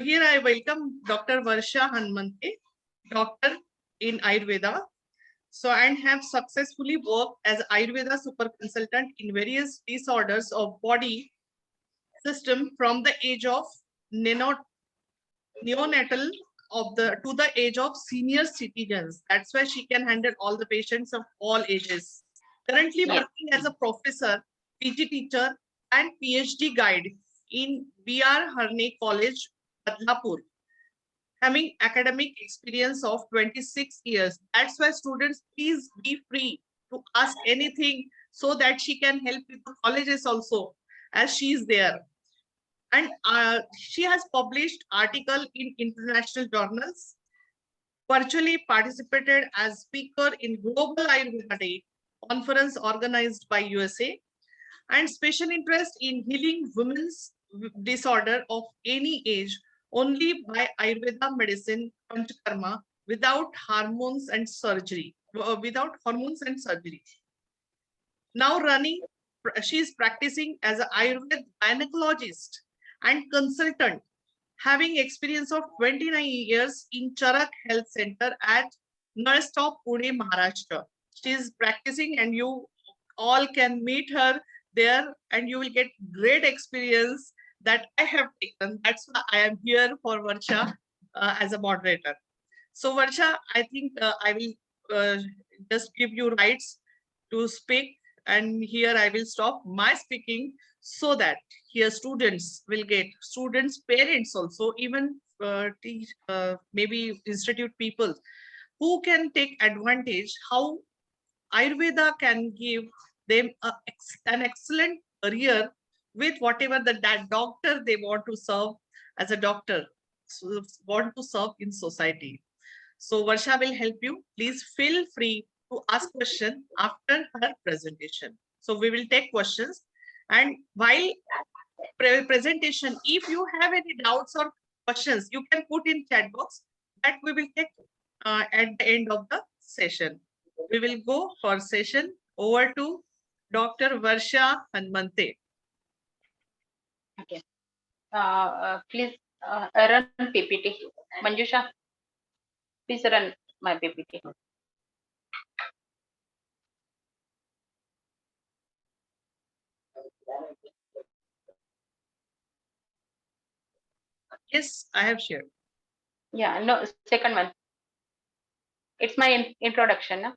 Here I welcome Dr. Varsha Hanmante, doctor in Ayurveda. So, and have successfully worked as Ayurveda super consultant in various disorders of body system from the age of neonatal of the to the age of senior citizens. That's why she can handle all the patients of all ages. Currently working as a professor, PG teacher, and PhD guide in B.R. Harne College, Badlapur, having academic experience of 26 years. That's why students, please be free to ask anything so that she can help with the colleges also, as she is there. And she has published article in international journals, virtually participated as speaker in Global Ayurveda Day conference organized by USA, and special interest in healing women's disorder of any age only by Ayurveda medicine Panchakarma without hormones and surgery. Now she is practicing as an Ayurveda gynecologist and consultant, having experience of 29 years in Charak Health Center at Narstop, Pune, Maharashtra. She is practicing, and you all can meet her there, and you will get great experience that I have taken. That's why I am here for Varsha as a moderator. So Varsha, I think I will just give you rights to speak, and here I will stop my speaking so that here students will get, students, parents also, even maybe institute people who can take advantage how Ayurveda can give them an excellent career with whatever that doctor they want to serve as a doctor, so want to serve in society. So Varsha will help you. Please feel free to ask question after her presentation. So we will take questions, and while presentation, if you have any doubts or questions, you can put in chat box that we will take at the end of the session. We will go for session. Over to Dr. Varsha Hanmante. Okay. Please run PPT. Manjusha, please run my PPT. Yes, I have shared. Yeah, no, second one. It's my introduction. No?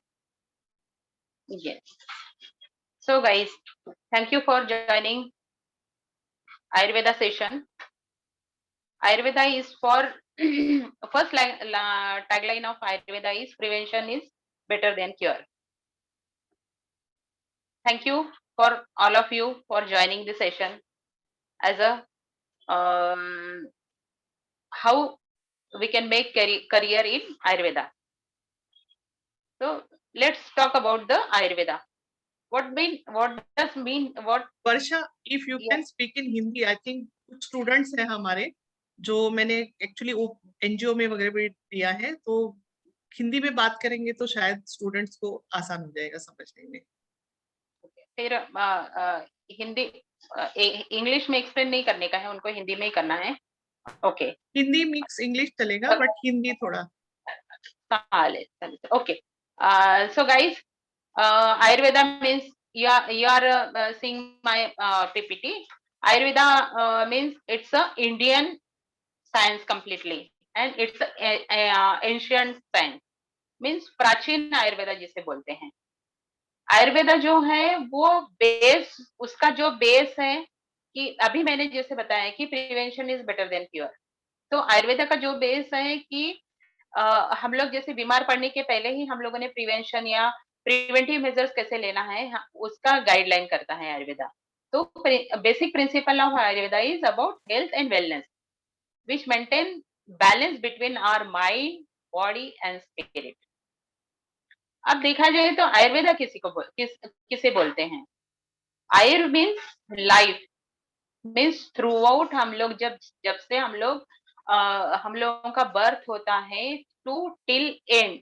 Yes. So guys, thank you for joining Ayurveda session. Ayurveda is for first tagline of Ayurveda is prevention is better than cure. Thank you for all of you for joining the session as a how we can make career in Ayurveda. So let's talk about the Ayurveda. What does mean what? Varsha, if you can speak in Hindi, I think कुछ students हैं हमारे जो मैंने actually NGO में वगैरह भी दिया है, तो हिंदी में बात करेंगे तो शायद स्टूडेंट्स को आसान हो जाएगा समझने में. फिर हिंदी इंग्लिश में एक्सप्लेन नहीं करने का है, उनको हिंदी में ही करना है. ओके. हिंदी मिक्स इंग्लिश चलेगा, बट हिंदी थोड़ा. Okay. So guys, Ayurveda means you are seeing my PPT. Ayurveda means it's a Indian science completely, and it's a ancient science. Means प्राचीन आयुर्वेदा जिसे बोलते हैं. आयुर्वेदा जो है वो बेस, उसका जो बेस है कि अभी मैंने जैसे बताया कि prevention is better than cure. तो आयुर्वेदा का जो बेस है कि हम लोग जैसे बीमार पड़ने के पहले ही हम लोगों ने प्रिवेंशन या प्रिवेंटिव मेजर्स कैसे लेना है उसका गाइडलाइन करता है आयुर्वेदा. तो basic principle of Ayurveda is about health and wellness which maintain balance between our mind, body and spirit. अब देखा जाए तो आयुर्वेदा किसे बोलते हैं? Ayur means life, means throughout हम लोग जब से हम लोगों का बर्थ होता है टू टिल एंड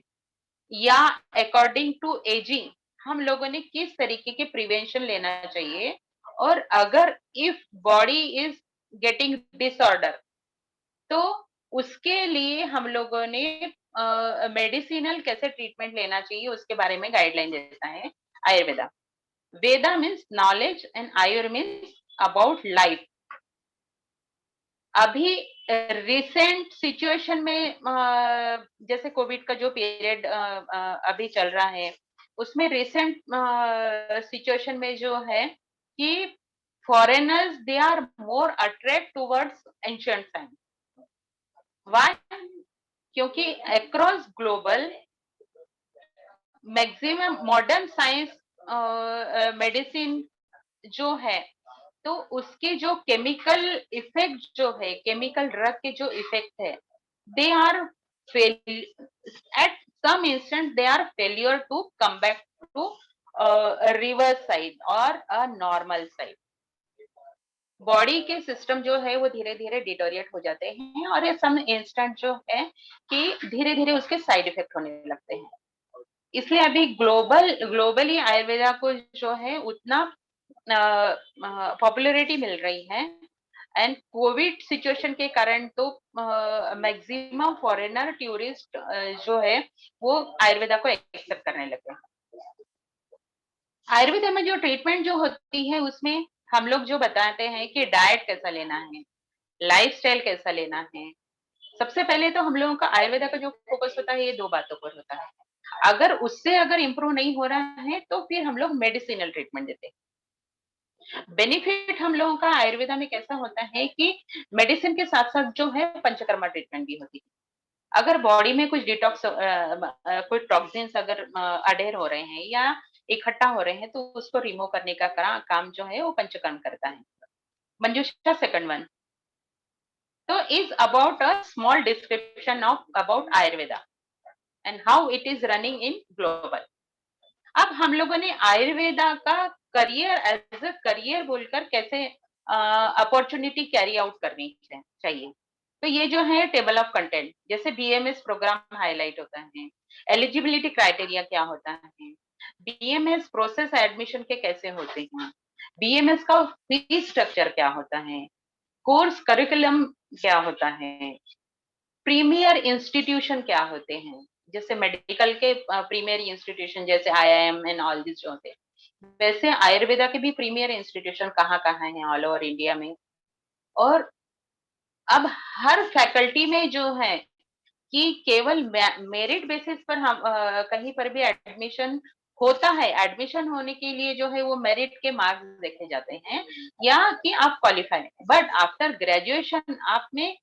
या अकॉर्डिंग टू एजिंग हम लोगों ने किस तरीके के प्रिवेंशन लेना चाहिए. और अगर if body is getting disorder तो उसके लिए हम लोगों ने मेडिसिनल कैसे ट्रीटमेंट लेना चाहिए उसके बारे में गाइडलाइन देता है Ayurveda. Veda means knowledge and ayur means about life. अभी रिसेंट सिचुएशन में जैसे कोविड का जो पीरियड अभी चल रहा है, उसमें रिसेंट सिचुएशन में जो है कि foreigners they are more attract towards ancient science. Why? क्योंकि across global maximum modern science medicine जो है, तो उसके जो केमिकल इफेक्ट जो है, केमिकल ड्रग के जो इफेक्ट है, they are at some instant they are failure to come back to reverse side और अ नॉर्मल साइड। बॉडी के सिस्टम जो है वो धीरे धीरे डिटोरिएट हो जाते हैं और ये सम इंस्टेंट जो है कि धीरे धीरे उसके साइड इफेक्ट होने लगते हैं। इसलिए अभी ग्लोबली आयुर्वेदा को जो है उतना पॉपुलैरिटी मिल रही है। एंड कोविड सिचुएशन के कारण तो मैक्सिमम फॉरेनर टूरिस्ट जो है वो आयुर्वेदा को एक्सेप्ट करने लगे। आयुर्वेदा में जो ट्रीटमेंट जो होती है उसमें हम लोग जो बताते हैं कि डाइट कैसा लेना है, लाइफस्टाइल कैसा लेना है। सबसे पहले तो हम लोगों का आयुर्वेदा का जो फोकस होता है ये दो बातों पर होता है। अगर उससे अगर इम्प्रूव नहीं हो रहा है तो फिर हम लोग मेडिसिनल ट्रीटमेंट देते हैं। बेनिफिट हम लोगों का आयुर्वेदा में कैसा होता है कि मेडिसिन के साथ साथ जो है पंचकर्मा ट्रीटमेंट भी होती है। अगर बॉडी में कुछ डिटॉक्स कोई टॉक्सिन्स अगर अडेर हो रहे हैं या इकट्ठा हो रहे हैं तो उसको रिमूव करने का काम जो है वो पंचकर्म करता है। मंजूषा सेकंड वन तो is about a small description of about Ayurveda and how it is running in global. अब हम लोगों ने आयुर्वेदा का करियर एज अ करियर बोलकर कैसे अपॉर्चुनिटी कैरी आउट करनी चाहिए। तो ये जो है टेबल ऑफ कंटेंट, जैसे बीएमएस प्रोग्राम हाईलाइट होता है, एलिजिबिलिटी क्राइटेरिया क्या होता है, बीएमएस प्रोसेस एडमिशन के कैसे होते हैं, बीएमएस का फीस स्ट्रक्चर क्या होता है, कोर्स करिकुलम क्या होता है, प्रीमियर इंस्टीट्यूशन क्या होते हैं, जैसे मेडिकल के प्रीमियर इंस्टीट्यूशन जैसे आईआईएम एंड ऑल दिस जो होते हैं, वैसे आयुर्वेदा के भी प्रीमियर इंस्टीट्यूशन कहाँ कहाँ हैं ऑल ओवर इंडिया में। और अब हर फैकल्टी में जो है कि केवल मेरिट बेसिस पर हम कहीं पर भी एडमिशन होता है, एडमिशन होने के लिए जो है वो मेरिट के मार्क्स देखे जाते हैं या कि आप क्वालिफाई, बट आफ्टर ग्रेजुएशन आप में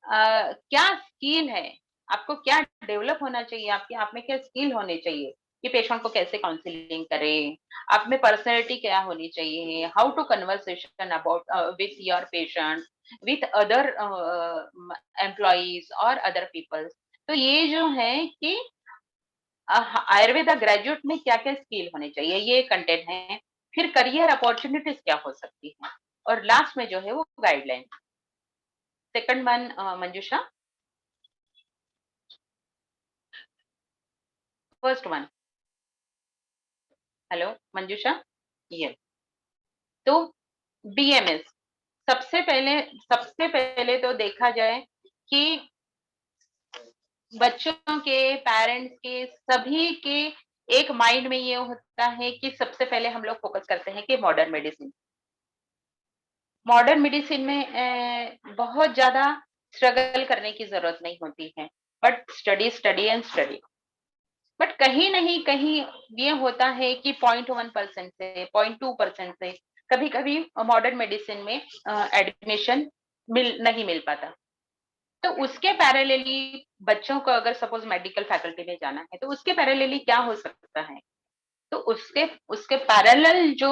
क्या स्किल है, आपको क्या डेवलप होना चाहिए, आपके आप में क्या स्किल होने चाहिए कि पेशेंट को कैसे काउंसलिंग करें, आप में पर्सनैलिटी क्या होनी चाहिए, how to conversation about with your patient, with other employees और अदर पीपल्स। तो ये जो है कि आयुर्वेदा ग्रेजुएट में क्या क्या स्किल होने चाहिए ये कंटेंट है। फिर करियर अपॉर्चुनिटीज क्या हो सकती है और लास्ट में जो है वो गाइडलाइन। सेकंड वन मंजूषा, फर्स्ट वन। हेलो मंजूषा, ये तो बीएमएस सबसे पहले तो देखा जाए कि बच्चों के पेरेंट्स के सभी के एक माइंड में ये होता है कि सबसे पहले हम लोग फोकस करते हैं कि मॉडर्न मेडिसिन। मॉडर्न मेडिसिन में बहुत ज्यादा स्ट्रगल करने की जरूरत नहीं होती है, but study study and study. But कहीं नहीं कहीं ये होता है कि 0.1% से 0.2% से कभी कभी मॉडर्न मेडिसिन में एडमिशन नहीं मिल पाता। तो उसके पैरेलली बच्चों को अगर सपोज मेडिकल फैकल्टी में जाना है तो उसके पैरेलली क्या हो सकता है, तो उसके उसके पैरेलल जो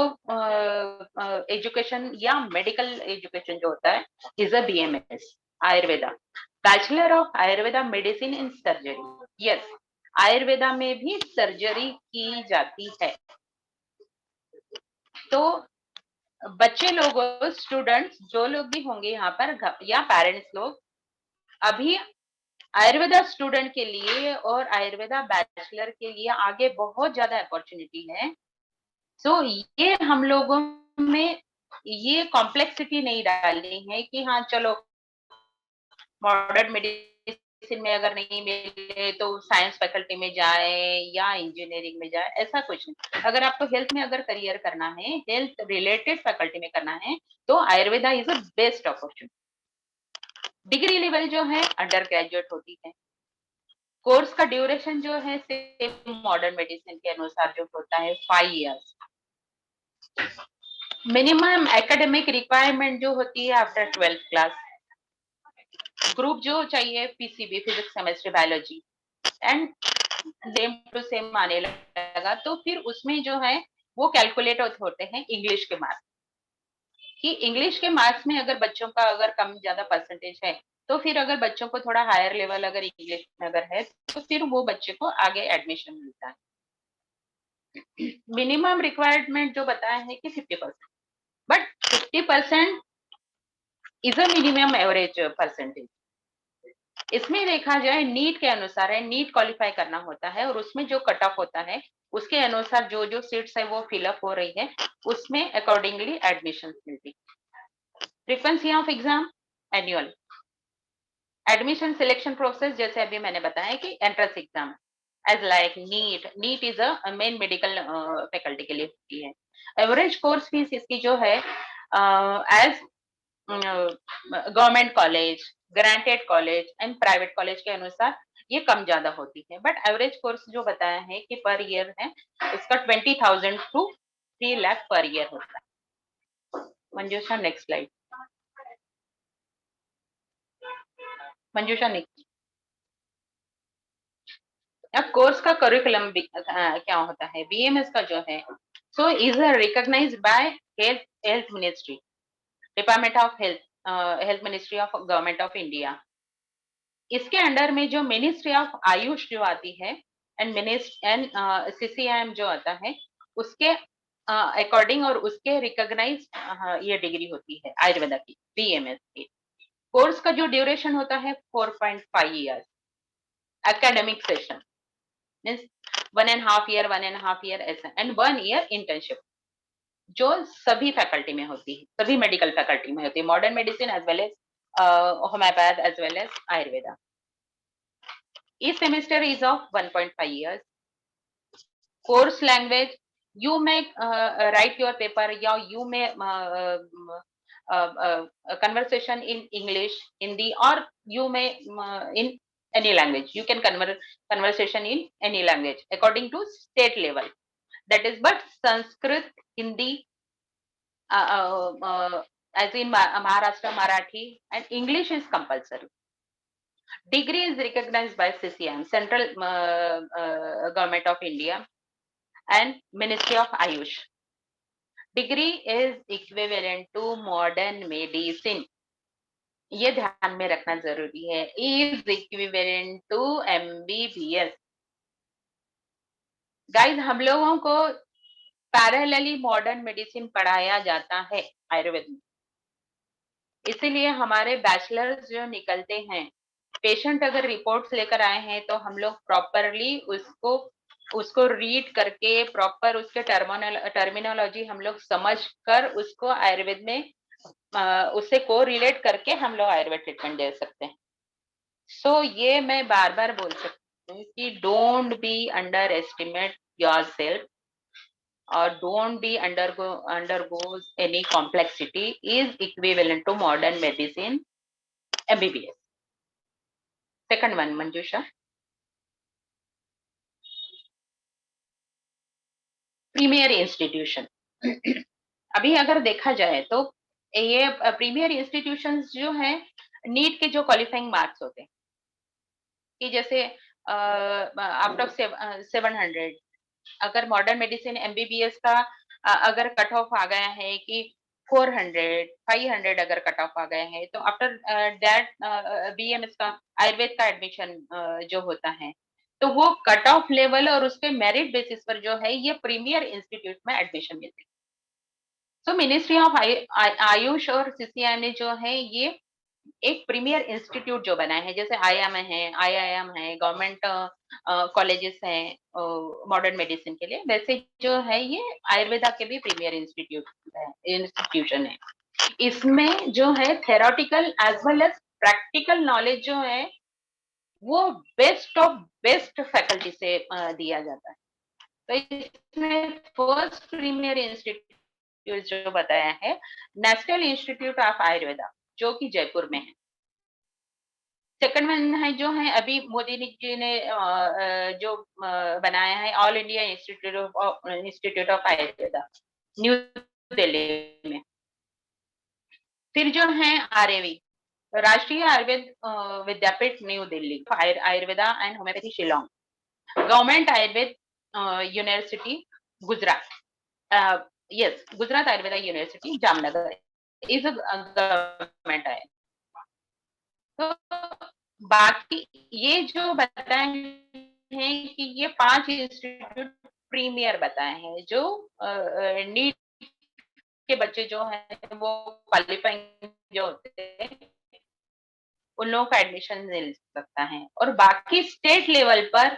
एजुकेशन या मेडिकल एजुकेशन जो होता है is a BMS Ayurveda, bachelor of Ayurveda medicine in surgery. Yes, Ayurveda में भी सर्जरी की जाती है। तो बच्चे लोग, स्टूडेंट्स जो लोग भी होंगे यहाँ पर या पेरेंट्स लोग, अभी आयुर्वेदा स्टूडेंट के लिए और आयुर्वेदा बैचलर के लिए आगे बहुत ज्यादा अपॉर्चुनिटी है। सो ये हम लोगों में ये कॉम्प्लेक्सिटी नहीं डालनी है कि हाँ चलो मॉडर्न मेडिसिन में अगर नहीं मिले तो साइंस फैकल्टी में जाए या इंजीनियरिंग में जाए, ऐसा कुछ नहीं। अगर आपको हेल्थ में अगर करियर करना है, हेल्थ रिलेटेड फैकल्टी में करना है, तो Ayurveda is a best opportunity. Degree level जो है अंडर ग्रेजुएट होती है। कोर्स का ड्यूरेशन जो है सेम मॉडर्न मेडिसिन के अनुसार जो होता है 5 इयर्स। मिनिमम एकेडमिक रिक्वायरमेंट जो होती है आफ्टर 12th क्लास, ग्रुप जो चाहिए PCB, physics, chemistry, biology, and same to same आने लगा तो फिर उसमें जो है वो कैलकुलेट होते हैं इंग्लिश के मार्क्स, कि इंग्लिश के मार्क्स में अगर बच्चों का अगर कम ज्यादा परसेंटेज है तो फिर अगर बच्चों को थोड़ा हायर लेवल अगर इंग्लिश में अगर है तो फिर वो बच्चे को आगे एडमिशन मिलता है। मिनिमम रिक्वायरमेंट जो बताया है कि 50%, but 50% is a minimum average percentage. इसमें देखा जाए नीट के अनुसार है, नीट क्वालिफाई करना होता है और उसमें जो कट ऑफ होता है उसके अनुसार जो जो सीट्स है वो फिलअप हो रही है, उसमें अकॉर्डिंगली एडमिशन मिलती है। Frequency of exam annual. Admission selection process जैसे अभी मैंने बताया कि entrance exam as like NEET is a main medical faculty के लिए होती है। एवरेज कोर्स फीस इसकी जो है as government college, granted college and private college के अनुसार ये कम ज्यादा होती है, बट एवरेज कोर्स जो बताया है कि पर ईयर है उसका 20,000 टू 3 लाख पर ईयर होता है। Manjusha next slide. Manjusha next. अब कोर्स का करिकुलम क्या होता है, बीएमएस का जो है so is recognised by health ministry, department of health, health ministry of government of India. इसके अंडर में जो मिनिस्ट्री ऑफ आयुष जो आती है एंड सीसीआईएम जो आता है उसके अकॉर्डिंग और उसके रिकॉग्नाइज ये डिग्री होती है आयुर्वेदा की, बीएमएस की। कोर्स का जो ड्यूरेशन होता है 4.5 years. Academic session means 1.5 year, 1.5 year ऐसा, एंड 1 ईयर इंटर्नशिप जो सभी फैकल्टी में होती है, सभी मेडिकल फैकल्टी में होती है, modern medicine as well as homeopath as well as Ayurveda. Each semester is of 1.5 years. Course language, you may write your paper, or you may conversation in English, Hindi, or you may in any language. You can convert conversation in any language according to state level. That is, but Sanskrit, Hindi, as in Maharashtra, Marathi, and English is compulsory. Degree is recognized by CCM, Central Government of India, and Ministry of Ayush. Degree is equivalent to modern medicine. ये ध्यान में रखना जरूरी है, is equivalent to MBBS. Guys, हम लोगों को parallelly modern medicine पढ़ाया जाता है आयुर्वेद में, इसीलिए हमारे बैचलर्स जो निकलते हैं, पेशेंट अगर रिपोर्ट्स लेकर आए हैं तो हम लोग प्रॉपरली उसको रीड करके प्रॉपर उसके टर्मिनोलॉजी हम लोग समझ कर उसको आयुर्वेद में उससे को रिलेट करके हम लोग आयुर्वेद ट्रीटमेंट दे सकते हैं। सो ये मैं बार बार बोल सकती हूँ कि don't be under estimate your self or don't be undergoes any complexity, is equivalent to modern medicine MBBS. Second one, Manjusha. Premier institution. अभी अगर देखा जाए तो ये प्रीमियर इंस्टीट्यूशंस जो है नीट के जो क्वालिफाइंग मार्क्स होते हैं कि जैसे आउट ऑफ 700 अगर मॉडर्न मेडिसिन एमबीबीएस का अगर कट ऑफ आ गया है कि 400 500 अगर कट ऑफ आ गए हैं तो आफ्टर दैट बीएमएस का आयुर्वेद का एडमिशन जो होता है तो वो कट ऑफ लेवल और उसके मेरिट बेसिस पर जो है ये प्रीमियर इंस्टीट्यूट में एडमिशन मिलती है। सो मिनिस्ट्री ऑफ आयुष और सीसीआई ने जो है ये एक प्रीमियर इंस्टीट्यूट जो बनाए हैं, जैसे आईआईएम है, गवर्नमेंट कॉलेजेस हैं मॉडर्न मेडिसिन के लिए, वैसे जो है ये आयुर्वेदा के भी प्रीमियर इंस्टीट्यूशन है। इसमें जो है theoretical as well as practical knowledge जो है वो बेस्ट ऑफ बेस्ट फैकल्टी से दिया जाता है। तो इसमें फर्स्ट प्रीमियर इंस्टीट्यूट जो बताया है नेशनल इंस्टीट्यूट ऑफ आयुर्वेदा, जो कि जयपुर में है। सेकंड वन है जो है अभी मोदी जी ने जो बनाया है All India Institute of Ayurveda, New Delhi में। फिर जो है RAV, Rashtriya Ayurveda Vidyapeeth New Delhi, Ayurveda and homeopathy Shillong, Government Ayurveda University Gujarat, yes Gujarat Ayurveda University Jamnagar is government है। तो बाकी ये जो बताए हैं कि ये 5 इंस्टीट्यूट प्रीमियर बताए हैं जो नीट के बच्चे जो हैं वो क्वालिफाइंग जो होते हैं उन लोगों का एडमिशन मिल सकता है। और बाकी स्टेट लेवल पर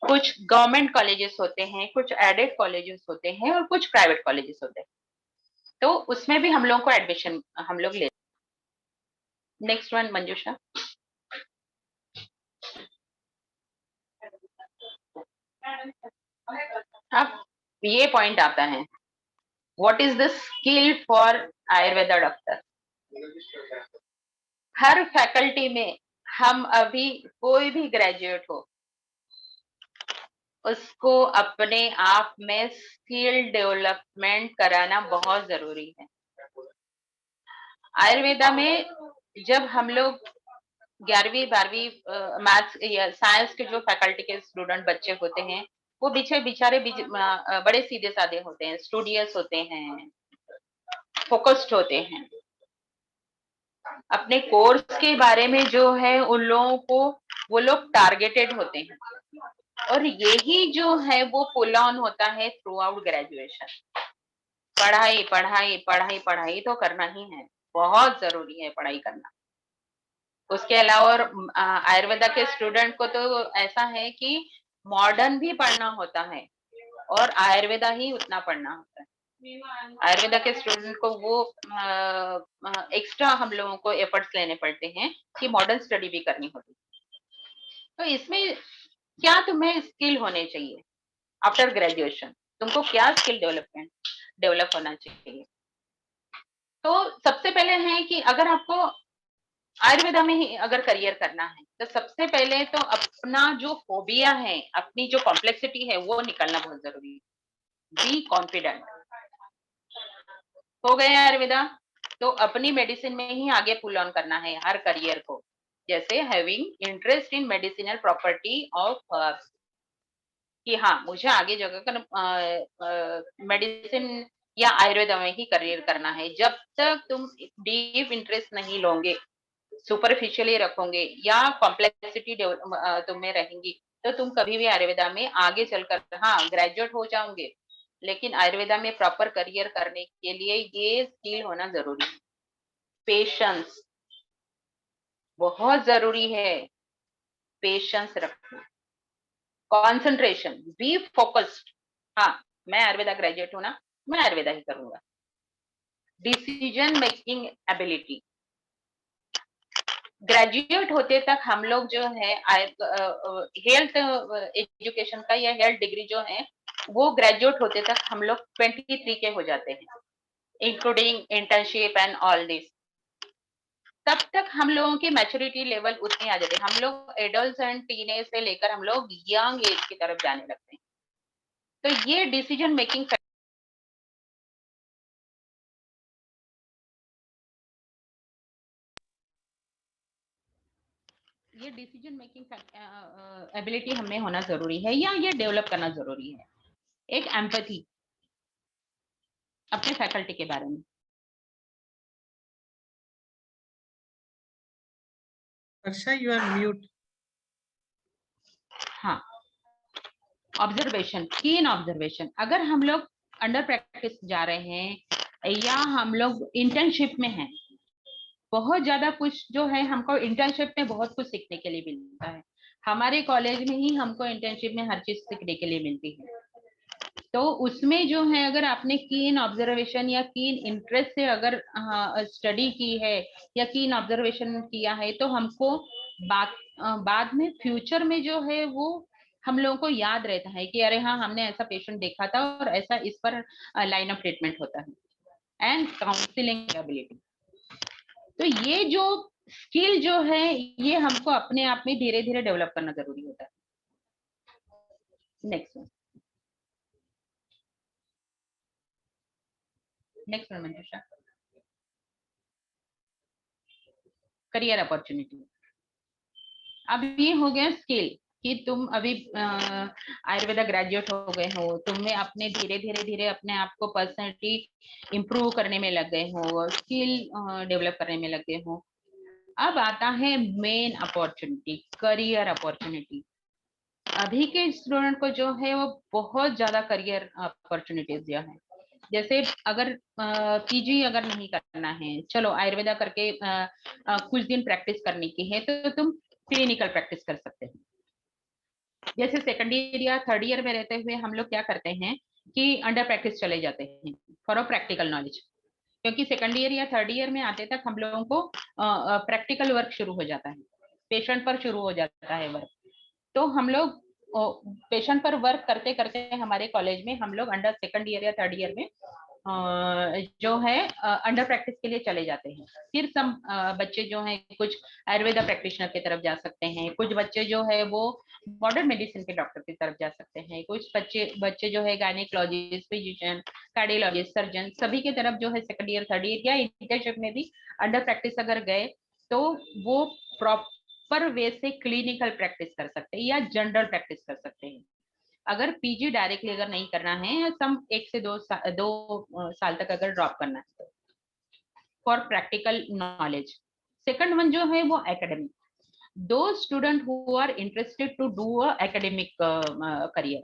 कुछ गवर्नमेंट कॉलेजेस होते हैं, कुछ एडेड कॉलेजेस होते हैं और कुछ प्राइवेट कॉलेजेस होते हैं, तो उसमें भी हम लोगों को एडमिशन हम लोग ले। नेक्स्ट वन मंजूषा। अब ये पॉइंट आता है, what is the skill for Ayurveda doctor. Her faculty में हम अभी कोई भी ग्रेजुएट हो उसको अपने आप में स्किल डेवलपमेंट कराना बहुत जरूरी है। आयुर्वेदा में जब हम लोग 11वीं 12वीं मैथ्स या साइंस के जो फैकल्टी के स्टूडेंट बच्चे होते हैं वो बेचारे बड़े सीधे साधे होते हैं, स्टूडियस होते हैं, फोकस्ड होते हैं। अपने कोर्स के बारे में जो है उन लोगों को वो लोग टारगेटेड होते हैं और यही जो है वो पुल ऑन होता है थ्रू आउट ग्रेजुएशन। पढ़ाई पढ़ाई पढ़ाई पढ़ाई तो करना ही है, बहुत जरूरी है पढ़ाई करना। उसके अलावा आयुर्वेदा के स्टूडेंट को तो ऐसा है कि मॉडर्न भी पढ़ना होता है और आयुर्वेदा ही उतना पढ़ना होता है। आयुर्वेदा के स्टूडेंट को वो एक्स्ट्रा हम लोगों को एफर्ट्स लेने पड़ते हैं कि मॉडर्न स्टडी भी करनी होती है। तो इसमें क्या तुम्हें स्किल होने चाहिए आफ्टर ग्रेजुएशन, तुमको क्या स्किल डेवलप होना चाहिए। तो सबसे पहले है कि अगर आपको आयुर्वेदा में ही अगर करियर करना है तो सबसे पहले तो अपना जो फोबिया है, अपनी जो कॉम्प्लेक्सिटी है वो निकलना बहुत जरूरी है। बी कॉन्फिडेंट हो गए आयुर्वेदा तो अपनी मेडिसिन में ही आगे पुल ऑन करना है हर करियर को, जैसे having interest in medicinal property of herbs, कि हाँ मुझे आगे जगह मेडिसिन या आयुर्वेदा में ही करियर करना है। जब तक तुम डीप इंटरेस्ट नहीं लोगे, सुपरफिशियली रखोगे या कॉम्प्लेक्सिटी तुम्हें रहेंगी तो तुम कभी भी आयुर्वेदा में आगे चलकर हाँ ग्रेजुएट हो जाओगे, लेकिन आयुर्वेदा में प्रॉपर करियर करने के लिए ये स्किल होना जरूरी है। पेशेंस बहुत जरूरी है, पेशेंस रखना, कंसंट्रेशन, बी फोकस्ड। हाँ मैं आयुर्वेदा ग्रेजुएट हूं ना, मैं आयुर्वेदा ही करूंगा। डिसीजन मेकिंग एबिलिटी, ग्रेजुएट होते तक हम लोग जो है हेल्थ एजुकेशन का या हेल्थ डिग्री जो है वो ग्रेजुएट होते तक हम लोग 23 के हो जाते हैं, including internship and all this. तब तक हम लोगों की मैच्योरिटी लेवल उतनी आ जाती है, हम लोग एडल्ट एंड टीनेज से लेकर हम लोग यंग एज की तरफ जाने लगते हैं। तो ये डिसीजन मेकिंग एबिलिटी हमें होना जरूरी है या ये डेवलप करना जरूरी है। एक एम्पैथी अपने फैकल्टी के बारे में। Harsha, you are mute. हाँ, ऑब्जर्वेशन, कीन ऑब्जर्वेशन। अगर हम लोग अंडर प्रैक्टिस जा रहे हैं या हम लोग इंटर्नशिप में हैं, बहुत ज्यादा कुछ जो है हमको इंटर्नशिप में बहुत कुछ सीखने के लिए मिलता है। हमारे कॉलेज में ही हमको इंटर्नशिप में हर चीज सीखने के लिए मिलती है। तो उसमें जो है अगर आपने कीन ऑब्जर्वेशन या कीन इंटरेस्ट से अगर स्टडी की है या कीन ऑब्जर्वेशन किया है, तो हमको बाद में फ्यूचर में जो है वो हम लोगों को याद रहता है कि अरे हाँ, हमने ऐसा पेशेंट देखा था और ऐसा इस पर लाइन ऑफ ट्रीटमेंट होता है। एंड काउंसलिंग एबिलिटी, तो ये जो स्किल जो है ये हमको अपने आप में धीरे धीरे डेवलप करना जरूरी होता है। नेक्स्ट वन मंजूषा, करियर अपॉर्चुनिटी। अब ये हो गया स्किल कि तुम अभी आयुर्वेदा ग्रेजुएट हो गए हो, तुम्हें अपने धीरे धीरे अपने आप को पर्सनैलिटी इम्प्रूव करने में लग गए हो, स्किल डेवलप करने में लग गए हो। अब आता है मेन अपॉर्चुनिटी, करियर अपॉर्चुनिटी। अभी के स्टूडेंट को जो है वो बहुत ज्यादा करियर अपॉर्चुनिटीज जो है, जैसे अगर पीजी अगर नहीं करना है, चलो आयुर्वेदा करके कुछ दिन प्रैक्टिस करने की है, तो तुम क्लिनिकल प्रैक्टिस कर सकते हैं। जैसे सेकंड ईयर या थर्ड ईयर में रहते हुए हम लोग क्या करते हैं कि अंडर प्रैक्टिस चले जाते हैं फॉर अ प्रैक्टिकल नॉलेज, क्योंकि सेकंड ईयर या थर्ड ईयर में आते तक हम लोगों को प्रैक्टिकल वर्क शुरू हो जाता है, पेशेंट पर शुरू हो जाता है वर्क। तो हम लोग पेशेंट पर वर्क करते करते हमारे कॉलेज में हम लोग अंडर सेकंड ईयर या थर्ड ईयर में जो है अंडर प्रैक्टिस के लिए चले जाते हैं। फिर सब बच्चे जो हैं कुछ आयुर्वेदा प्रैक्टिशनर की तरफ जा सकते हैं, कुछ बच्चे जो है वो मॉडर्न मेडिसिन के डॉक्टर की तरफ जा सकते हैं, कुछ बच्चे जो है गायनेकोलॉजिस्ट, फिजिशियन, कार्डियोलॉजिस्ट, सर्जन, सभी की तरफ जो है सेकंड ईयर थर्ड ईयर या इंटर्नशिप में भी अंडर प्रैक्टिस अगर गए तो वो प्रॉपर वे से क्लिनिकल प्रैक्टिस कर सकते हैं या जनरल प्रैक्टिस कर सकते हैं। अगर पीजी डायरेक्टली अगर नहीं करना है, सम 1 से 2 साल तक अगर ड्रॉप करना है for practical knowledge. Second one जो है वो एकेडमिक, दो student who are interested to do a academic career,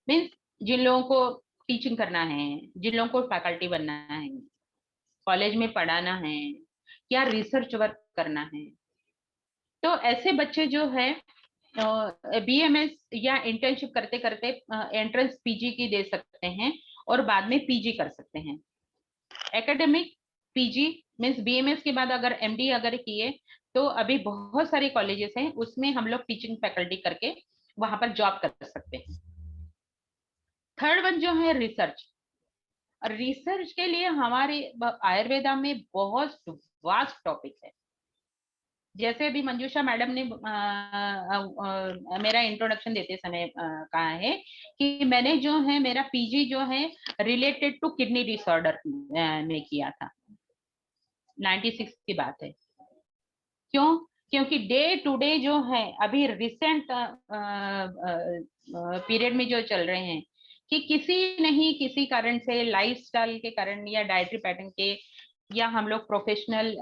means जिन लोगों को टीचिंग करना है, जिन लोगों को फैकल्टी बनना है, कॉलेज में पढ़ाना है या रिसर्च वर्क करना है, तो ऐसे बच्चे जो है बीएमएस या इंटर्नशिप करते करते एंट्रेंस पीजी की दे सकते हैं और बाद में पीजी कर सकते हैं। एकेडमिक पीजी मीन्स बीएमएस के बाद अगर एमडी अगर किए तो अभी बहुत सारे कॉलेजेस हैं, उसमें हम लोग टीचिंग फैकल्टी करके वहां पर जॉब कर सकते हैं। थर्ड वन जो है रिसर्च, रिसर्च के लिए हमारे आयुर्वेदा में बहुत वास्ट टॉपिक है। जैसे अभी मंजूषा मैडम ने मेरा इंट्रोडक्शन देते समय कहा है कि मैंने जो है मेरा पीजी जो है रिलेटेड टू किडनी डिसऑर्डर में किया था, 96 की बात है। क्यों? क्योंकि डे टू डे जो है अभी रिसेंट पीरियड में जो चल रहे हैं कि किसी नहीं किसी कारण से, लाइफस्टाइल के कारण या डाइटरी पैटर्न के, या हम लोग प्रोफेशनल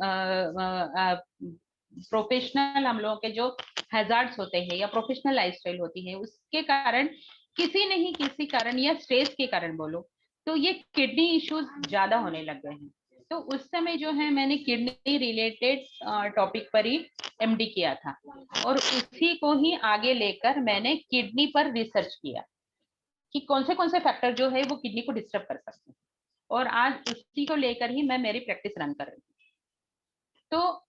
हम लोगों के जो हैजार्ड्स होते हैं या प्रोफेशनल लाइफस्टाइल होती है, उसके कारण किसी नहीं किसी कारण या स्ट्रेस के कारण बोलो तो ये किडनी इश्यूज ज्यादा होने लग गए हैं। तो उस समय जो है मैंने किडनी रिलेटेड टॉपिक पर ही एमडी किया था और उसी को ही आगे लेकर मैंने किडनी पर रिसर्च किया कि कौन से फैक्टर जो है वो किडनी को डिस्टर्ब कर सकते हैं, और आज उसी को लेकर ही मैं मेरी प्रैक्टिस रन कर रही हूँ। तो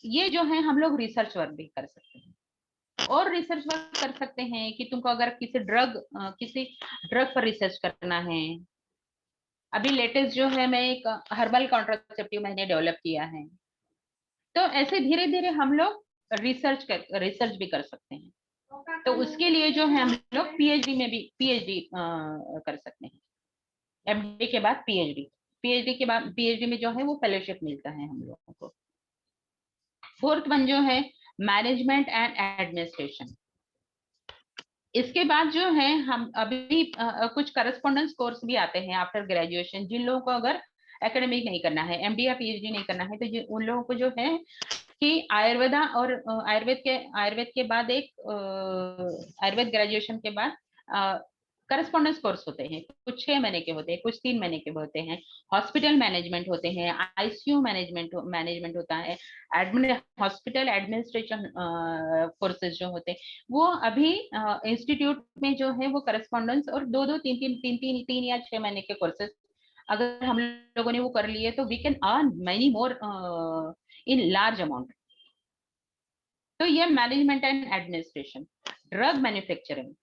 ये जो है हम लोग रिसर्च वर्क भी कर सकते हैं, और रिसर्च वर्क कर सकते हैं कि तुमको अगर किसी ड्रग पर रिसर्च करना है। अभी लेटेस्ट जो है मैं एक हर्बल कॉन्ट्रासेप्टिव मैंने डेवलप किया है, तो ऐसे धीरे धीरे हम लोग रिसर्च भी कर सकते हैं। तो उसके लिए जो है हम लोग पीएचडी में भी पीएचडी कर सकते हैं, एमडी के बाद पीएचडी के बाद पीएचडी में जो है वो फेलोशिप मिलता है हम लोगों को। फोर्थ वन जो है मैनेजमेंट एंड एडमिनिस्ट्रेशन। इसके बाद जो है हम अभी कुछ करस्पॉन्डेंस कोर्स भी आते हैं आफ्टर ग्रेजुएशन, जिन लोगों को अगर एकेडमिक नहीं करना है, एमडी या पीएचडी नहीं करना है, तो उन लोगों को जो है कि आयुर्वेदा और आयुर्वेद के बाद एक आयुर्वेद ग्रेजुएशन के बाद करस्पॉन्डेंस कोर्स होते हैं, कुछ 6 महीने के होते हैं, कुछ 3 महीने के होते हैं, हॉस्पिटल मैनेजमेंट होते हैं, आईसीयू मैनेजमेंट होता है, हॉस्पिटल एडमिनिस्ट्रेशन कोर्सेज जो होते हैं वो अभी इंस्टीट्यूट में जो है वो करस्पॉन्डेंस और 2 3 या 6 महीने के कोर्सेज अगर हम लोगों ने वो कर लिए तो we can earn many more in large amount. तो ये management and administration. Drug manufacturing,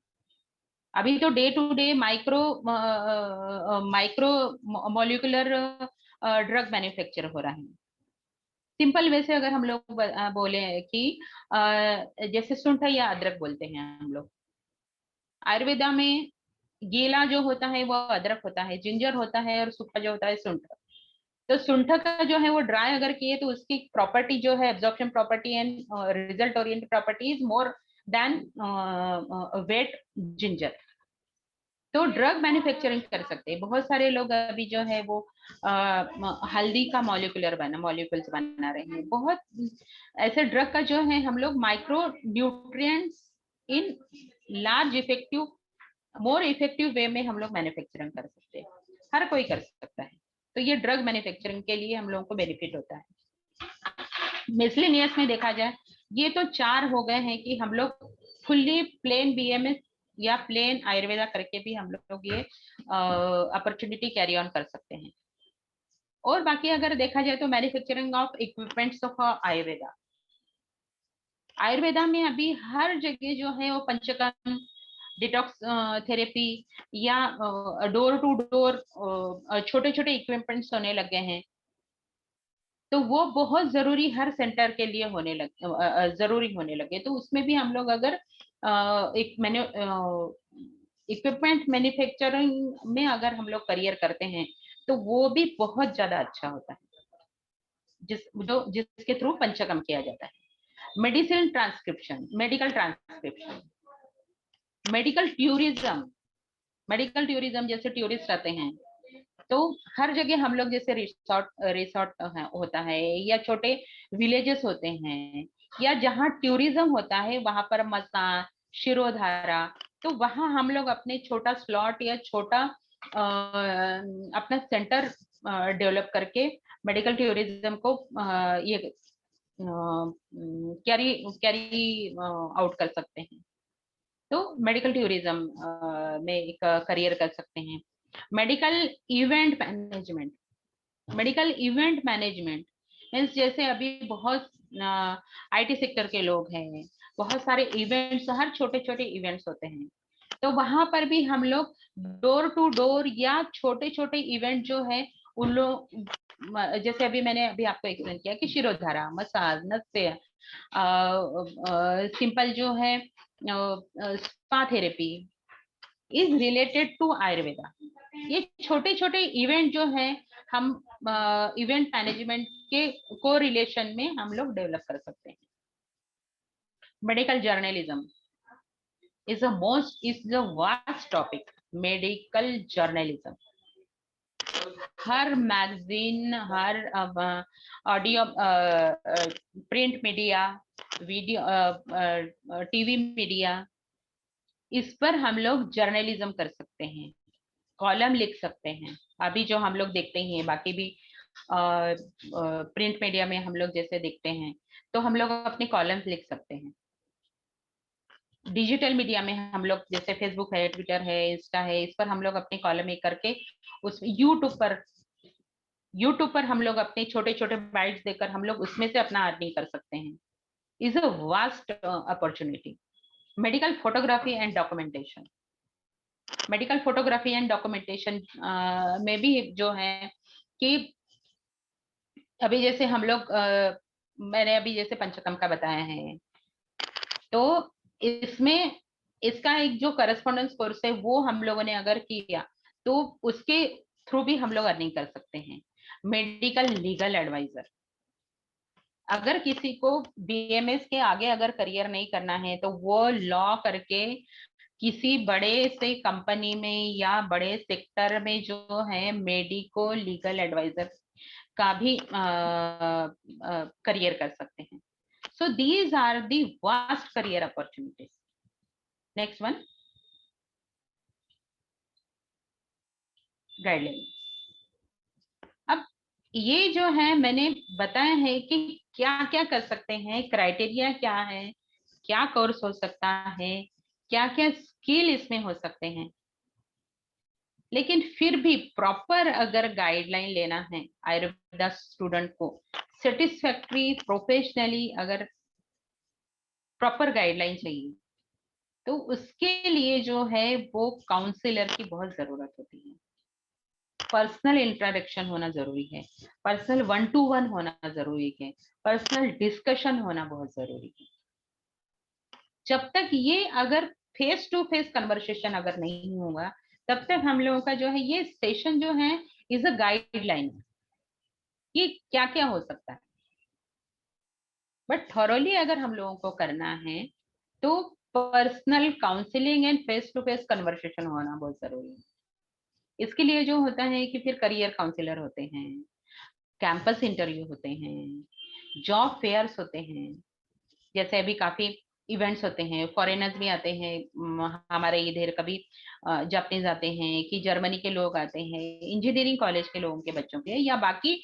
अभी तो day to day micro molecular drug manufacture हो रहा है। सिंपल वे से अगर हम लोग बोले कि जैसे सुंठ या अदरक बोलते हैं हम लोग, आयुर्वेदा में गीला जो होता है वो अदरक होता है, जिंजर होता है, और सूखा जो होता है सुंठ। तो सुंठ का जो है वो ड्राई अगर किए तो उसकी प्रॉपर्टी जो है absorption property and result oriented property is more than wet ginger. तो ड्रग मैन्युफैक्चरिंग कर सकते हैं बहुत सारे लोग अभी जो है वो हल्दी का मॉलिक्यूल्स बना रहे हैं। बहुत ऐसे ड्रग का जो है हम लोग micro nutrients in large effective more effective way में हम लोग मैन्युफैक्चरिंग कर सकते हैं, हर कोई कर सकता है। तो ये ड्रग मैन्युफैक्चरिंग के लिए हम लोगों को बेनिफिट होता है। मिसलेनियस में देखा जाए ये तो 4 हो गए हैं कि हम लोग फुल्ली प्लेन बीएमएस या प्लेन आयुर्वेदा करके भी हम लोग ये अपॉर्चुनिटी कैरी ऑन कर सकते हैं। और बाकी अगर देखा जाए तो manufacturing of equipments of Ayurveda, Ayurveda में अभी हर जगह जो है वो पंचकर्म, डिटॉक्स थेरेपी या डोर टू डोर छोटे छोटे इक्विपमेंट्स होने लगे हैं। तो वो बहुत जरूरी हर सेंटर के लिए जरूरी होने लगे। तो उसमें भी हम लोग अगर एक इक्विपमेंट मैन्युफैक्चरिंग में अगर हम लोग करियर करते हैं तो वो भी बहुत ज्यादा अच्छा होता है, जिसके थ्रू पंचकर्म किया जाता है। मेडिकल ट्रांसक्रिप्शन, मेडिकल टूरिज्म जैसे टूरिस्ट आते हैं तो हर जगह हम लोग जैसे रिसोर्ट होता है या छोटे विलेजेस होते हैं या जहाँ टूरिज्म होता है वहां पर मसाज, शिरोधारा, तो वहां हम लोग अपने छोटा स्लॉट या छोटा अपना सेंटर डेवलप करके मेडिकल टूरिज्म को ये कैरी आउट कर सकते हैं। तो मेडिकल टूरिज्म में एक करियर कर सकते हैं। मेडिकल इवेंट मैनेजमेंट मीन्स जैसे अभी बहुत आईटी सेक्टर के लोग हैं, बहुत सारे इवेंट्स, हर छोटे छोटे इवेंट्स होते हैं। तो वहां पर भी हम लोग डोर टू डोर या छोटे छोटे इवेंट जो है उन लोग, जैसे अभी मैंने अभी आपको एक्सप्लेन किया कि शिरोधारा, मसाज, नस्य, सिंपल जो है spa therapy is related to Ayurveda. ये छोटे छोटे इवेंट जो है हम इवेंट मैनेजमेंट के को रिलेशन में हम लोग डेवलप कर सकते हैं। Medical journalism is a vast topic। Medical journalism, her magazine, her audio, print media, video, TV media, इस पर हम लोग जर्नलिज्म कर सकते हैं, कॉलम लिख सकते हैं। अभी जो हम लोग देखते हैं बाकी भी प्रिंट मीडिया में हम लोग जैसे देखते हैं तो हम लोग अपने कॉलम्स लिख सकते हैं। डिजिटल मीडिया में हम लोग जैसे फेसबुक है, ट्विटर है, इंस्टा है, इस पर हम लोग अपने कॉलम एक करके उस यूट्यूब पर हम लोग अपने छोटे छोटे बाइट्स देकर हम लोग उसमें से अपना अर्निंग कर सकते हैं। Is a vast opportunity. Medical photography and documentation, medical photography and documentation में भी जो है कि अभी जैसे हम लोग मैंने अभी जैसे पंचकर्म का बताया है, तो इसमें इसका एक जो करस्पॉन्डेंस कोर्स है वो हम लोगों ने अगर किया तो उसके थ्रू भी हम लोग अर्निंग कर सकते हैं। मेडिकल लीगल एडवाइजर, अगर किसी को बीएमएस के आगे अगर करियर नहीं करना है तो वो लॉ करके किसी बड़े से कंपनी में या बड़े सेक्टर में जो है मेडिको लीगल एडवाइजर का भी करियर कर सकते हैं। So these are the vast career opportunities. Next one. Guideline. अब ये जो है मैंने बताया है कि क्या क्या कर सकते हैं, क्राइटेरिया क्या है, क्या कोर्स हो सकता है, क्या क्या स्किल इसमें हो सकते हैं। लेकिन फिर भी प्रॉपर अगर गाइडलाइन लेना है आयुर्वेदा स्टूडेंट को सेटिस्फैक्ट्री प्रोफेशनली, अगर प्रॉपर गाइडलाइन चाहिए तो उसके लिए जो है वो काउंसलर की बहुत जरूरत होती है। पर्सनल इंटरेक्शन होना जरूरी है, पर्सनल 1-to-1 होना जरूरी है, पर्सनल डिस्कशन होना बहुत जरूरी है। जब तक ये अगर फेस टू फेस कन्वर्सेशन अगर नहीं होगा तब तक हम लोगों का जो है ये सेशन जो है इज अ गाइडलाइन कि क्या क्या हो सकता है। बट थॉरोली अगर हम लोगों को करना है तो personal counselling and face to face conversation होना बहुत जरूरी है। इसके लिए जो होता है कि फिर करियर काउंसलर होते हैं, कैंपस इंटरव्यू होते हैं, जॉब फेयर्स होते हैं, जैसे अभी काफी इवेंट्स होते हैं, फॉरेनर्स भी आते हैं हमारे इधर, कभी जापानीज आते हैं कि जर्मनी के लोग आते हैं, इंजीनियरिंग कॉलेज के लोगों के बच्चों के या बाकी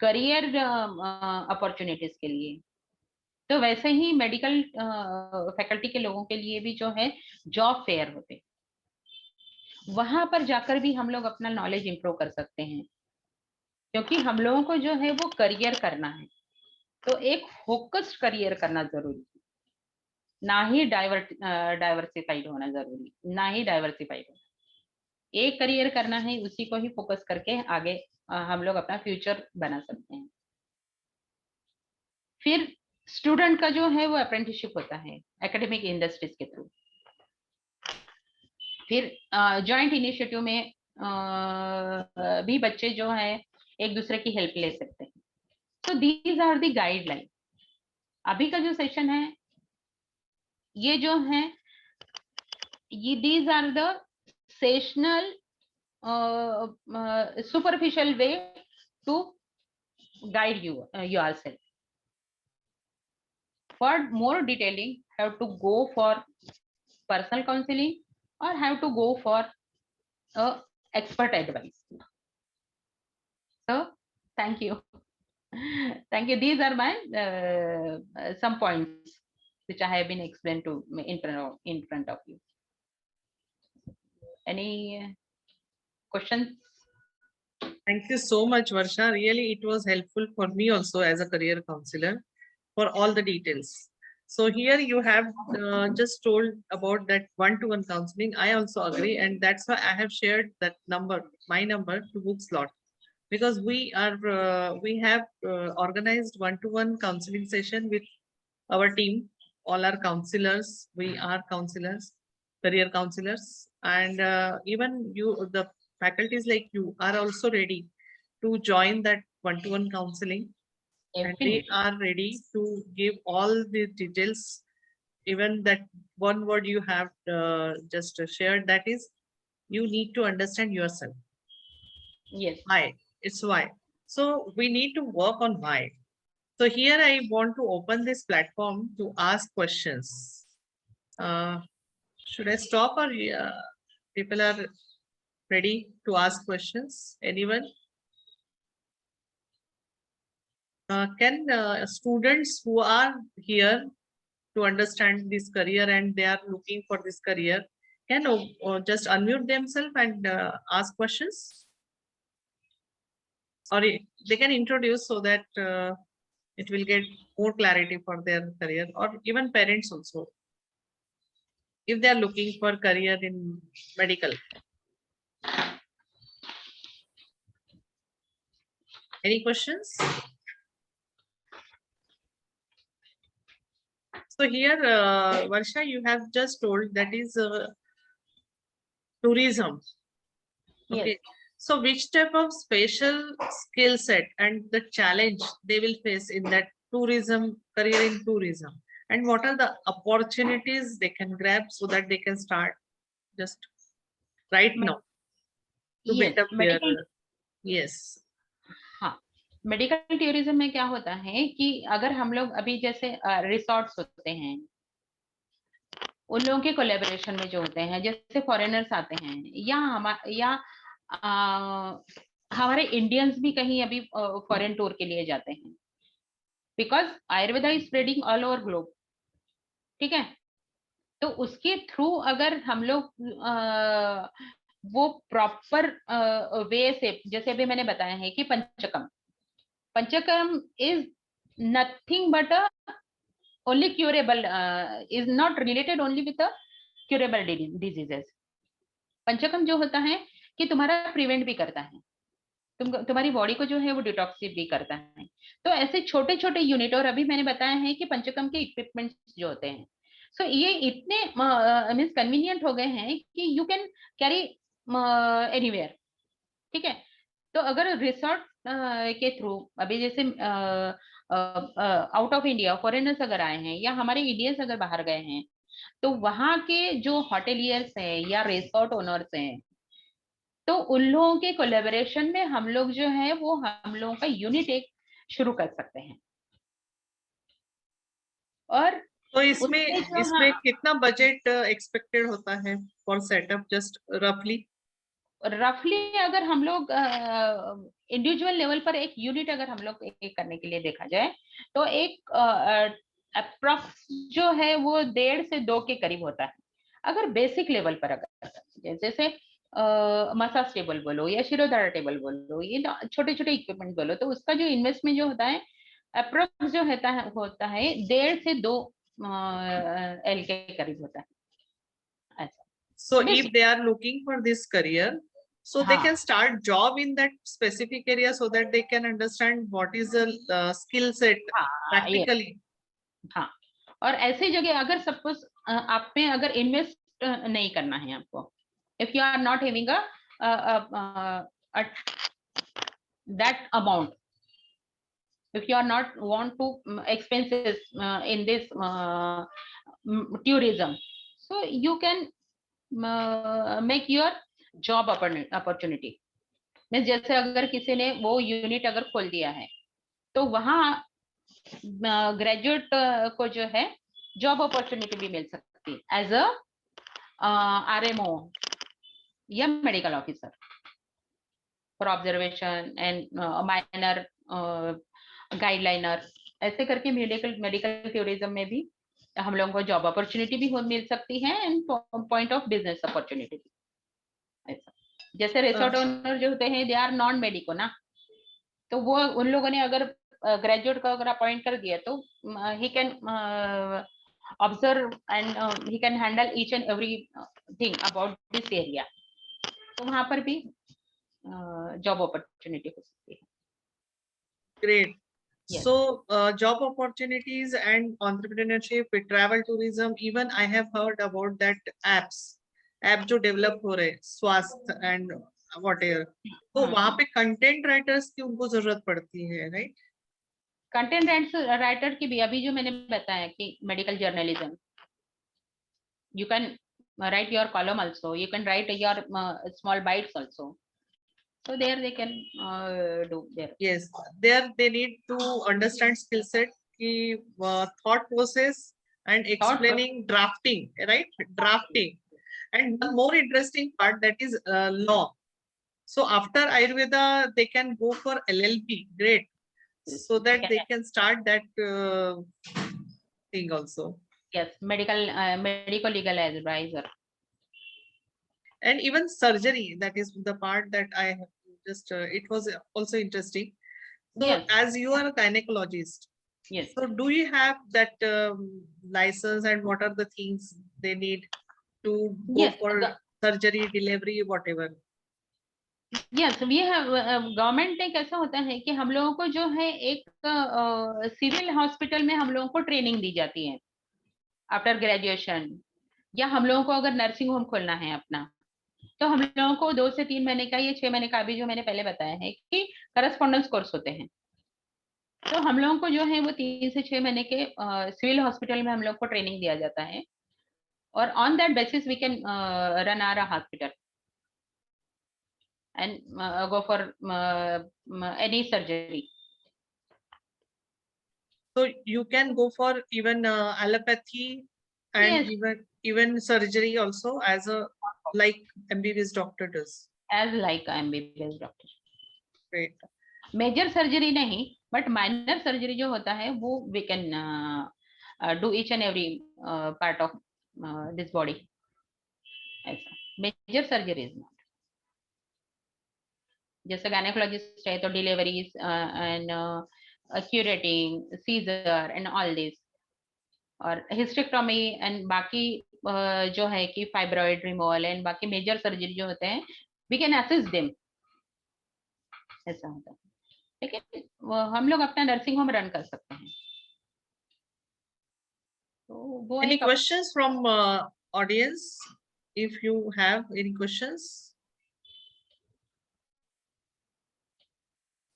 करियर अपॉर्चुनिटीज के लिए। तो वैसे ही मेडिकल फैकल्टी के लोगों के लिए भी जो है जॉब फेयर होते हैं, वहां पर जाकर भी हम लोग अपना नॉलेज इंप्रूव कर सकते हैं, क्योंकि हम लोगों को जो है वो करियर करना है तो एक फोकस्ड करियर करना जरूरी है, ना ही डाइवर्सिफाइड होना जरूरी, ना ही डाइवर्सिफाइड होना। एक करियर करना है, उसी को ही फोकस करके आगे हम लोग अपना फ्यूचर बना सकते हैं। फिर स्टूडेंट का जो है वो अप्रेंटिसशिप होता है एकेडमिक इंडस्ट्रीज के थ्रू। फिर जॉइंट इनिशिएटिव में भी बच्चे जो है एक दूसरे की हेल्प ले सकते हैं। तो दीज आर दी गाइडलाइन। अभी का जो सेशन है ये जो है ये these are the sessional superficial way to guide you yourself. For more detailing, have to go for personal counseling or have to go for expert advice. So thank you. Thank you. These are my some points which I have been explained to in front of you. Any questions? Thank you so much, Varsha. Really, it was helpful for me also as a career counselor for all the details. So here you have just told about that one-to-one counseling. I also agree, and that's why I have shared that number, my number, to book slot, because we have organized one-to-one counseling session with our team. All our counselors, we are counselors, career counselors, and even you, the faculties like you, are also ready to join that one-to-one counseling, and they Definitely. are ready to give all the details. Even that one word you have just shared, that is, you need to understand yourself. Yes. Why? It's why. So we need to work on why. So here I want to open this platform to ask questions. Should I stop, or people are ready to ask questions? Anyone? Can students who are here to understand this career and they are looking for this career, can just unmute themselves and ask questions? Or they can introduce so that it will get more clarity for their career, or even parents also, if they are looking for career in medical. Any questions? So here, Varsha, you have just told that is tourism. Yes. Okay. So which type of special skill set and the challenge they will face in that tourism, career in tourism? And what are the opportunities they can grab so that they can start just right now to Yes. build up their, Medical. yes. हाँ, medical tourism में क्या होता है कि अगर हम लोग अभी जैसे रिसोर्ट्स होते हैं, उन लोगों के कोलैबोरेशन में जो होते हैं, जैसे फॉरेनर्स आते हैं या हमारे इंडियंस भी कहीं अभी फॉरेन टूर के लिए जाते हैं, because Ayurveda is spreading all over globe, ठीक है। तो उसके थ्रू अगर हम लोग वो प्रॉपर वे से, जैसे अभी मैंने बताया है कि panchakarma, panchakarma is nothing but a only curable, is not related only with the curable diseases. Panchakarma जो होता है कि तुम्हारा प्रिवेंट भी करता है, तुम्हारी बॉडी को जो है वो डिटॉक्सिफ भी करता है। तो ऐसे छोटे छोटे यूनिट, और अभी मैंने बताया है कि पंचकर्म के इक्विपमेंट्स जो होते हैं, सो ये इतने मीन्स कन्वीनियंट हो गए हैं कि यू कैन कैरी एनीवेयर, ठीक है। तो अगर रिसोर्ट के थ्रू अभी जैसे आउट ऑफ इंडिया फॉरेनर्स अगर आए हैं या हमारे इंडियंस अगर बाहर गए हैं, तो वहां के जो होटेलियर्स हैं या रिसोर्ट ओनर्स हैं, तो उन लोगों के कोलेबोरेशन में हम लोग जो है वो हम लोगों का यूनिट एक शुरू कर सकते हैं। और तो उसमें जो इसमें कितना बजट एक्सपेक्टेड होता है फॉर सेटअप, जस्ट रफली? रफली अगर हम लोग इंडिविजुअल लेवल पर एक यूनिट अगर हम लोग एक करने के लिए देखा जाए, तो एक अप्रॉक्स जो है वो 1.5 से 2 के करीब होता है। अगर बेसिक लेवल पर अगर जैसे मसाज टेबल बोलो या शिरोधारा टेबल बोलो, ये छोटे छोटे इक्विपमेंट बोलो, तो उसका जो इन्वेस्टमेंट जो होता है अप्रॉक्स जो होता है 1.5 से 2 एल के करीब होता है। अच्छा, So if they are looking for this career, so they हाँ, can start job in that specific area so that they can understand what is the skill set हाँ, ये practically. हाँ। और ऐसी जगह अगर सपोज आप में अगर इन्वेस्ट नहीं करना है आपको, if you are not having that amount, if you are not want to expenses in this tourism, so you can make your job opportunity। जैसे अगर किसी ने वो यूनिट अगर खोल दिया है, तो वहाँ ग्रेजुएट को जो है जॉब अपॉर्चुनिटी भी मिल सकती है एज अ RMO या medical officer for observation and minor guideliner, ऐसे करके मेडिकल टूरिज्म में भी हम लोगों को जॉब अपॉर्चुनिटी भी मिल सकती है and point of business opportunity भी। ऐसा जैसे रिसोर्ट ओनर जो होते हैं दे आर नॉन मेडिको ना, तो वो उन लोगों ने अगर ग्रेजुएट को अगर अपॉइंट कर दिया तो he can observe and he can handle each and every thing about this area, तो वहां पर भी जॉब अपॉर्चुनिटी हो सकती है। Great. Yes. So job opportunities and entrepreneurship, travel tourism, even I have heard about that app जो develop हो रहे स्वास्थ्य एंड whatever, तो वहां पे कंटेंट राइटर्स की उनको जरूरत पड़ती है, राइट? कंटेंट राइटर की भी अभी जो मैंने बताया कि medical journalism, you can write your column also, you can write your small bites also, so there they can do there. Yes, there they need to understand skill set ki thought process and explaining drafting, right? Drafting, and one more interesting part, that is law. So after Ayurveda they can go for LLB. Great, so that they can start that thing also. Yes, medical legal advisor. And even surgery, that is the part that I have just it was also interesting. So Yes. as you are a gynecologist, Yes. so do you have that license, and what are the things they need to go Yes, for surgery, delivery, whatever? Yes, we have government ने कैसा होता है कि हम लोगों को जो है एक सिविल हॉस्पिटल में हम लोगों को ट्रेनिंग दी जाती है आफ्टर ग्रेजुएशन, या हम लोगों को अगर नर्सिंग होम खोलना है अपना, तो हम लोगों को 2 से 3 महीने का या 6 महीने का अभी जो मैंने पहले बताया है कि करस्पॉन्डेंस कोर्स होते हैं, तो हम लोगों को जो है वो 3 से 6 महीने के सिविल हॉस्पिटल में हम लोग को ट्रेनिंग दिया जाता है, और on that basis we can run our hospital and go for any surgery. So you can go for even allopathy and Yes. even surgery also as a like MBBS doctor does. As like MBBS doctor. Great. Major surgery नहीं, but minor surgery जो होता है वो we can do each and every part of this body, ऐसा। Major surgery is not. जैसे gynaecologist है तो deliveries and curetting, caesar and all this, और हिस्टेक्टोमी एंड बाकी जो है कि फाइब्रॉइड रिमूवल एंड बाकी मेजर सर्जरी जो होते हैं, वी कैन असिस्ट देम, ऐसा होता है। लेकिन हम लोग अपना नर्सिंग होम रन कर सकते हैं, तो वो Any एक questions from audience? If you have any questions.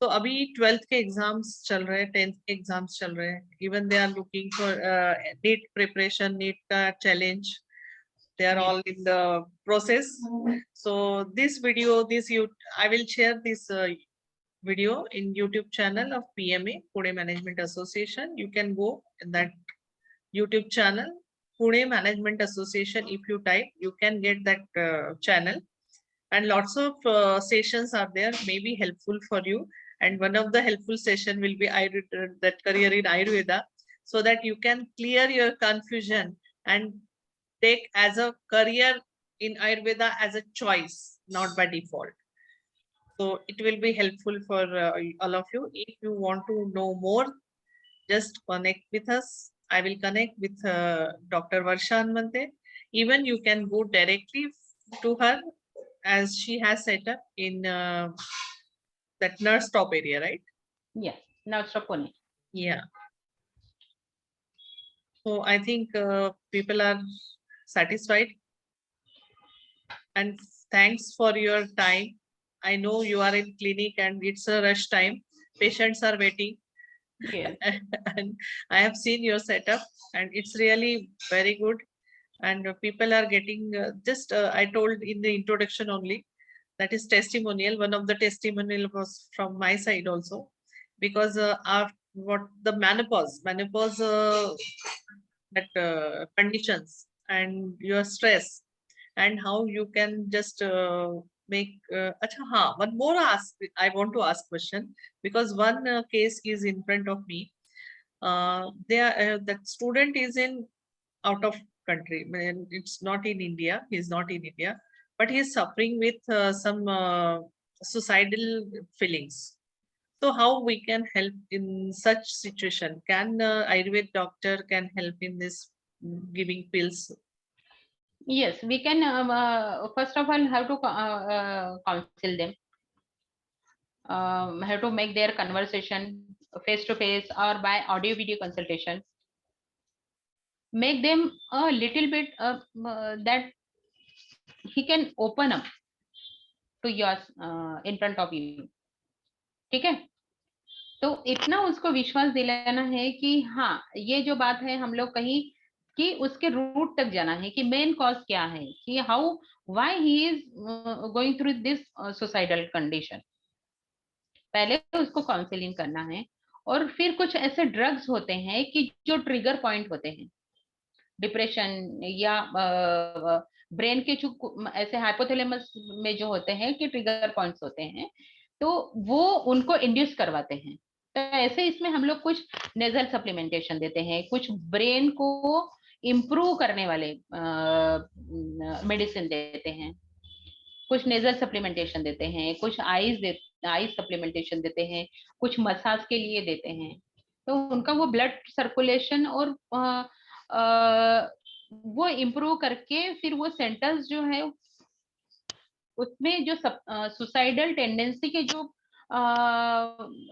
तो अभी 12th के एग्जाम्स चल रहे हैं, 10th के एग्जाम्स चल रहे हैं, even they are looking for NEET preparation, NEET का challenge, they are all in the process. So this video, I will share this video in YouTube channel of PMA, Pune Management Association. You can go in that YouTube channel, Pune Management Association. If you type, you can get that channel, and lots of sessions are there, may be helpful for you. And one of the helpful session will be that career in Ayurveda, so that you can clear your confusion and take as a career in Ayurveda as a choice, not by default. So it will be helpful for all of you. If you want to know more, just connect with us. I will connect with Dr. Varsha Hanmante. Even you can go directly to her, as she has set up in that nurse top area, right? yes, now stop Pune. Yeah. So I think people are satisfied. And thanks for your time. I know you are in clinic and it's a rush time. Patients are waiting. Yes. And I have seen your setup and it's really very good. And people are getting just I told in the introduction only, that is testimonial. One of the testimonial was from my side also, because what the menopause that conditions and your stress, and how you can just make acha, one more I want to ask question, because one case is in front of me. That student is in out of country, it's not in India, he's not in India, but he's suffering with some suicidal feelings. So how we can help in such situation? Can Ayurved doctor can help in this, giving pills? Yes, we can first of all have to counsel them, have to make their conversation face to face or by audio video consultation. Make them a little bit that he can open up to yours in front of you. ठीक है, तो इतना उसको विश्वास दिलाना है कि हाँ ये जो बात है हम लोग कहीं कि उसके रूट तक जाना है कि मेन कॉज क्या है, कि how why he is going through this suicidal condition. पहले तो उसको काउंसलिंग करना है, और फिर कुछ ऐसे ड्रग्स होते हैं कि जो ट्रिगर पॉइंट होते हैं डिप्रेशन या ब्रेन के जो ऐसे हाइपोथैलेमस में जो होते हैं कि ट्रिगर पॉइंट्स होते हैं, तो वो उनको इंड्यूस करवाते हैं। तो ऐसे इसमें हम लोग कुछ नेजल सप्लीमेंटेशन देते हैं, कुछ ब्रेन को इम्प्रूव करने वाले मेडिसिन देते हैं, कुछ नेजल सप्लीमेंटेशन देते हैं, कुछ आईज सप्लीमेंटेशन देते हैं, कुछ मसाज के लिए देते हैं। तो उनका वो ब्लड सर्कुलेशन और वो इम्प्रूव करके फिर वो सेंटर्स जो है उसमें जो सुसाइडल टेंडेंसी के जो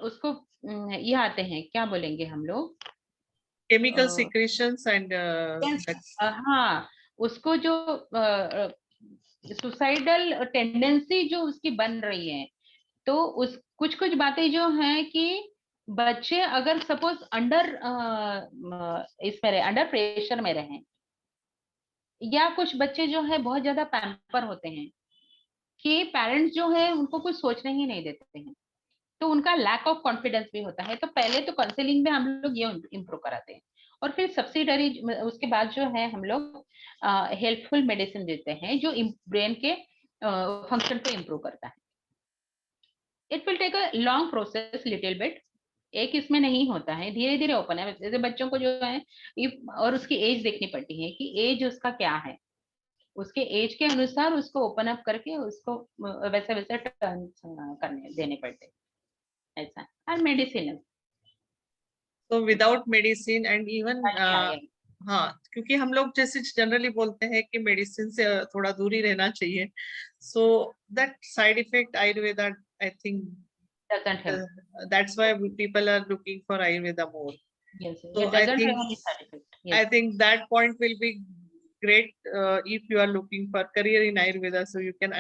उसको ये आते हैं, क्या बोलेंगे हम लोग, Chemical secretions and हाँ, उसको जो सुसाइडल टेंडेंसी जो उसकी बन रही है, तो उस कुछ कुछ बातें जो हैं कि बच्चे अगर सपोज अंडर इसमें अंडर प्रेशर में रहें, या कुछ बच्चे जो है बहुत ज्यादा पैम्पर होते हैं कि पेरेंट्स जो है उनको कुछ सोचने ही नहीं देते हैं, तो उनका लैक ऑफ कॉन्फिडेंस भी होता है। तो पहले तो काउंसलिंग में हम लोग ये इम्प्रूव कराते हैं, और फिर सब्सिडरी उसके बाद जो है हम लोग हेल्पफुल मेडिसिन देते हैं जो ब्रेन के फंक्शन को इम्प्रूव करता है. It will take a long process little bit. एक इसमें नहीं होता है, धीरे धीरे ओपन है. जैसे बच्चों को जो है और उसकी एज देखनी पड़ती है कि एज उसका क्या है, उसके एज के अनुसार उसको ओपन अप करके उसको वैसे वैसे टर्न करने देने पड़ते हैं, ऐसा. और medicine So without medicine and even हाँ, क्योंकि हम लोग जैसे जनरली बोलते हैं कि मेडिसिन से थोड़ा दूरी रहना चाहिए. So that side effect Ayurveda, I think doesn't help. That's why people are looking for Ayurveda more. Yes, So it doesn't have any side effect. I Yes. think that point will be great if you are looking for career in Ayurveda, so you can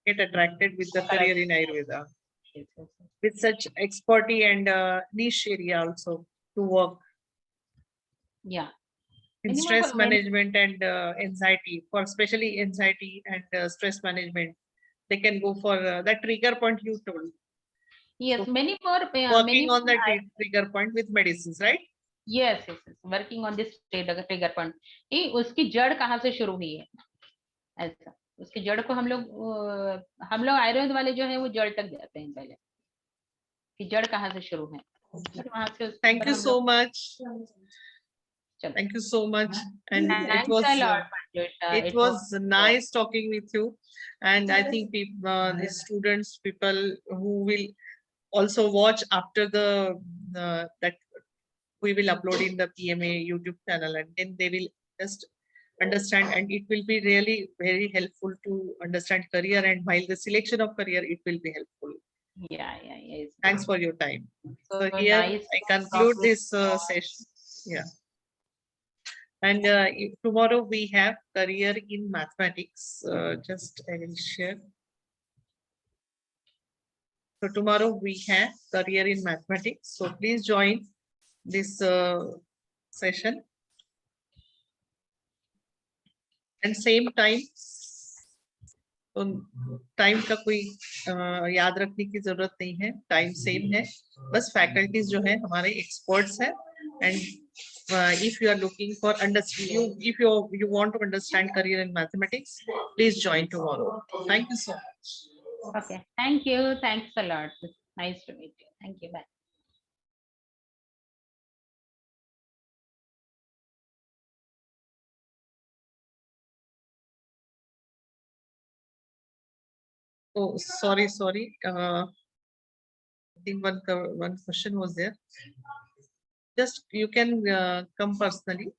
get attracted with the career in Ayurveda Yes, yes, yes. with such expertise and niche area also to work Yeah. in Minimum stress for many- management and anxiety, for especially anxiety and stress management. They can go for that trigger point you told. Yes, So many more. Working on that trigger point with medicines, right? Yes, yes, yes. Working on this trigger point. ये उसकी जड़ कहाँ से शुरू हुई है, ऐसा. उसकी जड़ को हम लोग आयुर्वेद वाले जो है वो जड़ तक जाते हैं पहले कि जड़ कहाँ से शुरू है. फिर वहाँ से उसके Thank ऊपर you हम so लोग- much. चलो. Thank you so much. And Thanks it was a lot, Manjusha. it was nice talking with you. And I think people, the students, people who will also watch after the that we will upload in the PMA YouTube channel, and then they will just understand, and it will be really very helpful to understand career, and while the selection of career, it will be helpful. Yeah, yes. Thanks for your time. So So here nice I conclude talk with this session. Yeah. And tomorrow we have career in mathematics. Just I will share. So tomorrow we have career in mathematics. So please join this session. And same time, तो time का कोई याद रखने की जरूरत नहीं है, time same है, बस फैकल्टीज जो है हमारे एक्सपर्ट्स हैं. And if you are looking for if you want to understand career in mathematics, please join tomorrow. Thank you so much. Okay, thank you. Thanks a lot. Nice to meet you. Thank you. Bye. Oh, sorry. I think one question was there. Just you can come personally.